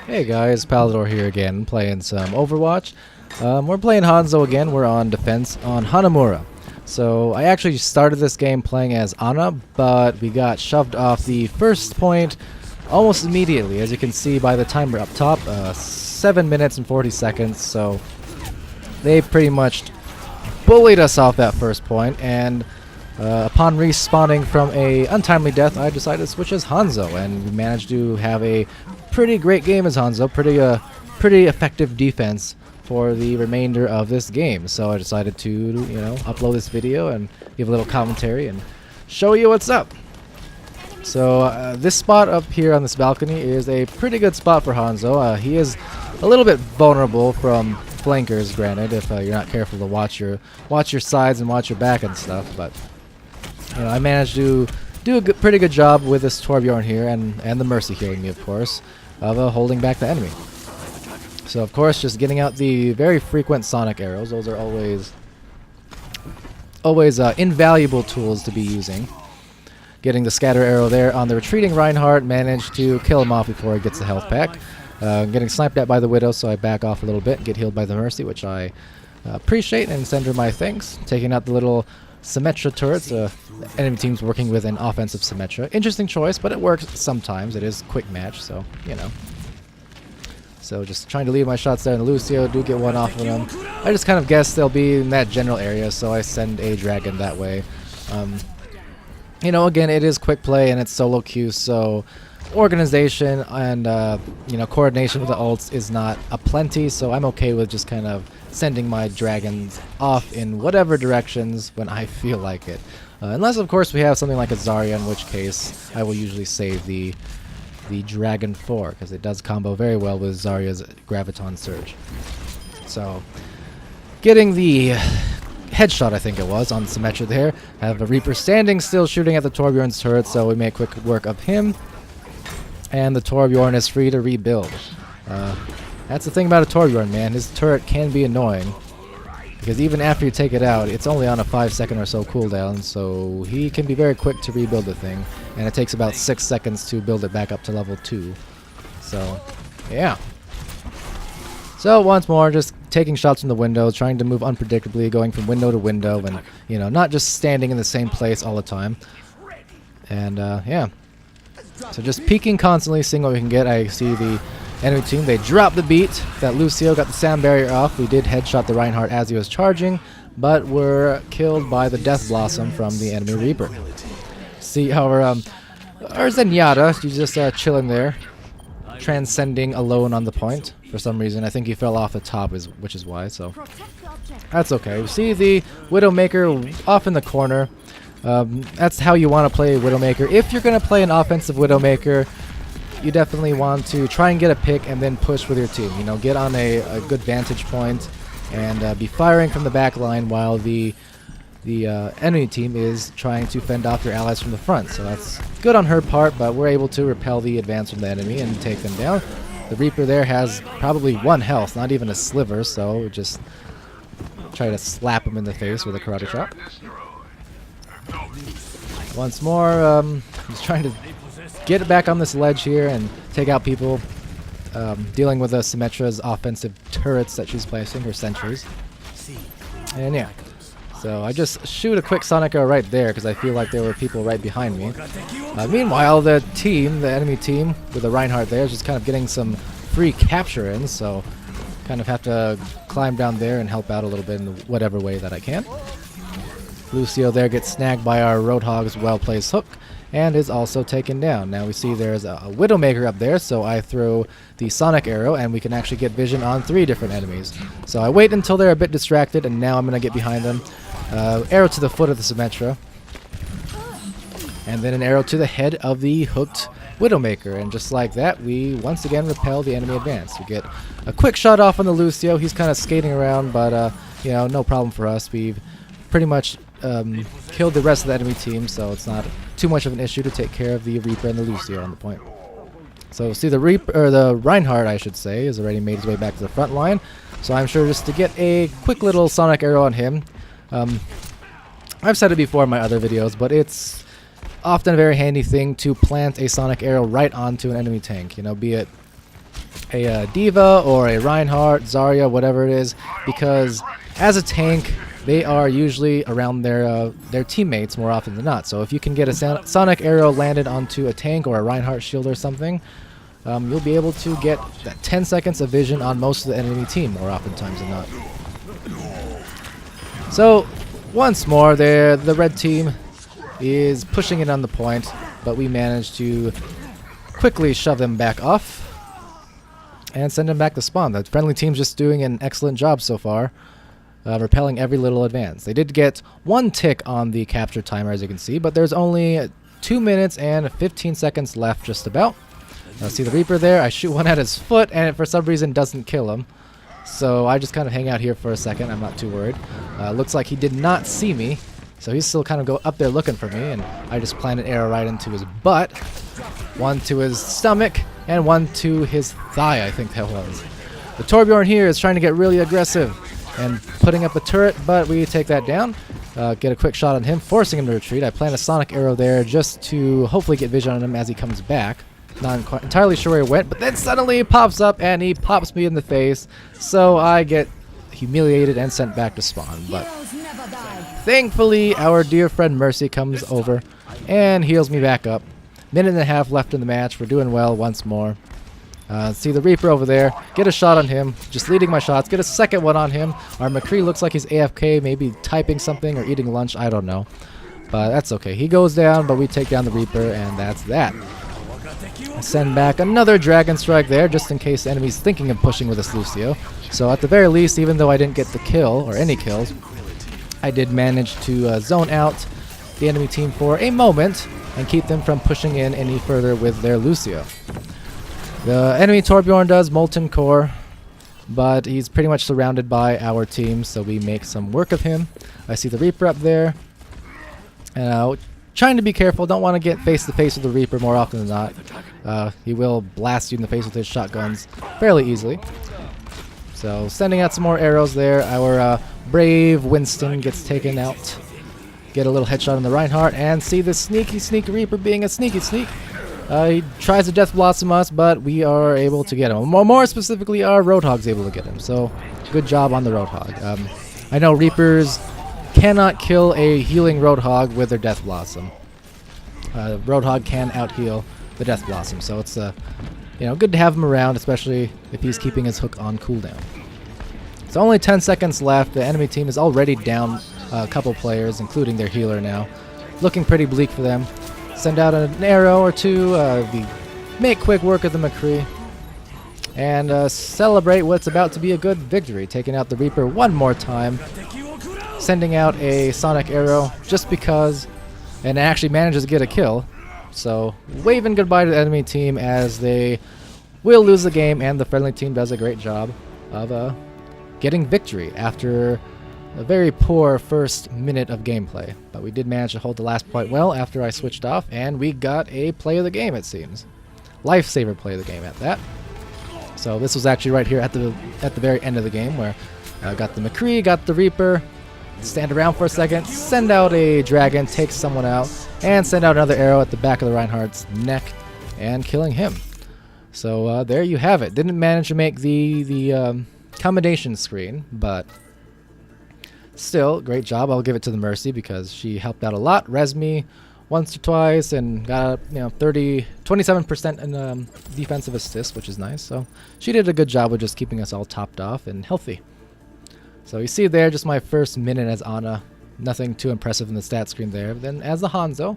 Hey guys, Palador here again, playing some Overwatch. We're playing Hanzo again. We're on defense on Hanamura. So I actually started this game playing as Ana, but we got shoved off the first point almost immediately. As you can see by the timer up top, 7 minutes and 40 seconds. So they pretty much bullied us off that first point, and upon respawning from a untimely death, I decided to switch as Hanzo, and we managed to have a pretty great game as Hanzo, pretty effective defense for the remainder of this game. So I decided to, upload this video and give a little commentary and show you what's up. So this spot up here on this balcony is a pretty good spot for Hanzo. He is a little bit vulnerable from flankers, granted, if you're not careful to watch your sides and watch your back and stuff. But I managed to do a pretty good job with this Torbjorn here, and the Mercy healing me, of course, of holding back the enemy. So of course, just getting out the very frequent sonic arrows. Those are always invaluable tools to be using. Getting the scatter arrow there on the retreating Reinhardt, managed to kill him off before he gets the health pack. Getting sniped at by the Widow, so I back off a little bit and get healed by the Mercy, which I appreciate and send her my thanks. Taking out the little Symmetra turrets. Enemy team's working with an offensive Symmetra. Interesting choice, but it works sometimes. It is quick match, so, So just trying to leave my shots there, and the Lucio do get one off of them. I just kind of guess they'll be in that general area, so I send a dragon that way. Again, it is quick play and it's solo queue, so organization and coordination with the ults is not aplenty, so I'm okay with just kind of sending my dragons off in whatever directions when I feel like it. Unless, of course, we have something like a Zarya, in which case I will usually save the Dragon 4, because it does combo very well with Zarya's Graviton Surge. So, getting the headshot, I think it was, on Symmetra there. Have a Reaper standing still shooting at the Torbjorn's turret, so we make quick work of him. And the Torbjorn is free to rebuild. That's the thing about a Torbjorn, man. His turret can be annoying, because even after you take it out, it's only on a 5-second or so cooldown, so he can be very quick to rebuild the thing, and it takes about 6 seconds to build it back up to level 2. So, yeah. So once more, just taking shots from the window, trying to move unpredictably, going from window to window, and not just standing in the same place all the time. And yeah. So just peeking constantly, seeing what we can get. I see the enemy team. They drop the beat. That Lucio got the sound barrier off. We did headshot the Reinhardt as he was charging, but were killed by the Death Blossom from the enemy Reaper. See our Zenyatta, she's just chilling there, transcending alone on the point for some reason. I think he fell off the top, which is why. So that's okay. We see the Widowmaker off in the corner. That's how you want to play Widowmaker. If you're going to play an offensive Widowmaker, you definitely want to try and get a pick and then push with your team. Get on a good vantage point and be firing from the back line while the enemy team is trying to fend off your allies from the front. So that's good on her part, but we're able to repel the advance from the enemy and take them down. The Reaper there has probably 1 health, not even a sliver, so just try to slap him in the face with a karate chop. Once more, just trying to get it back on this ledge here and take out people, dealing with Symmetra's offensive turrets that she's placing, her sentries. And yeah, so I just shoot a quick sonic arrow right there because I feel like there were people right behind me. Meanwhile, the enemy team with the Reinhardt there is just kind of getting some free capture in, so kind of have to climb down there and help out a little bit in whatever way that I can. Lucio there gets snagged by our Roadhog's well-placed hook and is also taken down. Now we see there's a Widowmaker up there, so I throw the sonic arrow and we can actually get vision on 3 different enemies. So I wait until they're a bit distracted, and now I'm going to get behind them. Arrow to the foot of the Symmetra, and then an arrow to the head of the hooked Widowmaker, and just like that, we once again repel the enemy advance. We get a quick shot off on the Lucio. He's kind of skating around, but no problem for us. We've pretty much killed the rest of the enemy team, so it's not too much of an issue to take care of the Reaper and the Lucio on the point. So see, the Reinhardt, I should say, has already made his way back to the front line. So I'm sure just to get a quick little sonic arrow on him. I've said it before in my other videos, but it's often a very handy thing to plant a sonic arrow right onto an enemy tank. Be it a Diva or a Reinhardt, Zarya, whatever it is, because as a tank, they are usually around their teammates more often than not. So if you can get a sonic arrow landed onto a tank or a Reinhardt shield or something, you'll be able to get that 10 seconds of vision on most of the enemy team more oftentimes than not. So once more, the red team is pushing it on the point, but we managed to quickly shove them back off and send them back to spawn. The friendly team's just doing an excellent job so far, repelling every little advance. They did get 1 tick on the capture timer, as you can see, but there's only 2 minutes and 15 seconds left just about. See the Reaper there? I shoot one at his foot, and it for some reason doesn't kill him. So I just kind of hang out here for a second. I'm not too worried. Looks like he did not see me, so he's still kind of up there looking for me, and I just plant an arrow right into his butt. 1 to his stomach, and 1 to his thigh, I think that was. The Torbjorn here is trying to get really aggressive and putting up a turret, but we take that down. Get a quick shot on him, forcing him to retreat. I plant a sonic arrow there just to hopefully get vision on him as he comes back. Not entirely sure where he went, but then suddenly he pops up and he pops me in the face, so I get humiliated and sent back to spawn. But thankfully, our dear friend Mercy comes over and heals me back up. Minute and a half left in the match. We're doing well once more. See the Reaper over there. Get a shot on him. Just leading my shots. Get a second one on him. Our McCree looks like he's AFK, maybe typing something or eating lunch. I don't know. But that's okay. He goes down, but we take down the Reaper, and that's that. Send back another Dragon Strike there, just in case the enemy's thinking of pushing with this Lucio. So at the very least, even though I didn't get the kill, or any kills, I did manage to zone out the enemy team for a moment and keep them from pushing in any further with their Lucio. The enemy Torbjorn does Molten Core, but he's pretty much surrounded by our team, so we make some work of him. I see the Reaper up there. Trying to be careful, don't want to get face to face with the Reaper more often than not. He will blast you in the face with his shotguns fairly easily. So sending out some more arrows there. Our brave Winston gets taken out. Get a little headshot on the Reinhardt, and see the sneaky Reaper being a sneaky sneak. He tries to Death Blossom us, but we are able to get him. More specifically, our Roadhog's able to get him. So good job on the Roadhog. I know Reapers cannot kill a healing Roadhog with their Death Blossom. Roadhog can out-heal the Death Blossom, so it's good to have him around, especially if he's keeping his hook on cooldown. It's only 10 seconds left. The enemy team is already down a couple players, including their healer now. Looking pretty bleak for them. Send out an arrow or two. Make quick work of the McCree. And celebrate what's about to be a good victory. Taking out the Reaper one more time. Sending out a sonic arrow just because, and it actually manages to get a kill. So waving goodbye to the enemy team as they will lose the game, and the friendly team does a great job of getting victory after a very poor first minute of gameplay. But we did manage to hold the last point well after I switched off, and we got a play of the game, it seems. Lifesaver play of the game at that. So this was actually right here at the very end of the game where I got the McCree, got the Reaper. Stand around for a second, send out a dragon, take someone out, and send out another arrow at the back of the Reinhardt's neck, and killing him. So there you have it. Didn't manage to make the commendation screen, but still, great job. I'll give it to the Mercy because she helped out a lot. Res me once or twice and got 27% in defensive assist, which is nice. So she did a good job of just keeping us all topped off and healthy. So you see there, just my first minute as Ana. Nothing too impressive in the stat screen there. But then as the Hanzo,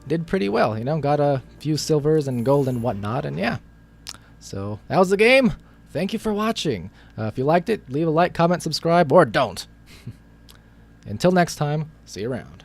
did pretty well. Got a few silvers and gold and whatnot, and yeah. So that was the game. Thank you for watching. If you liked it, leave a like, comment, subscribe, or don't. Until next time, see you around.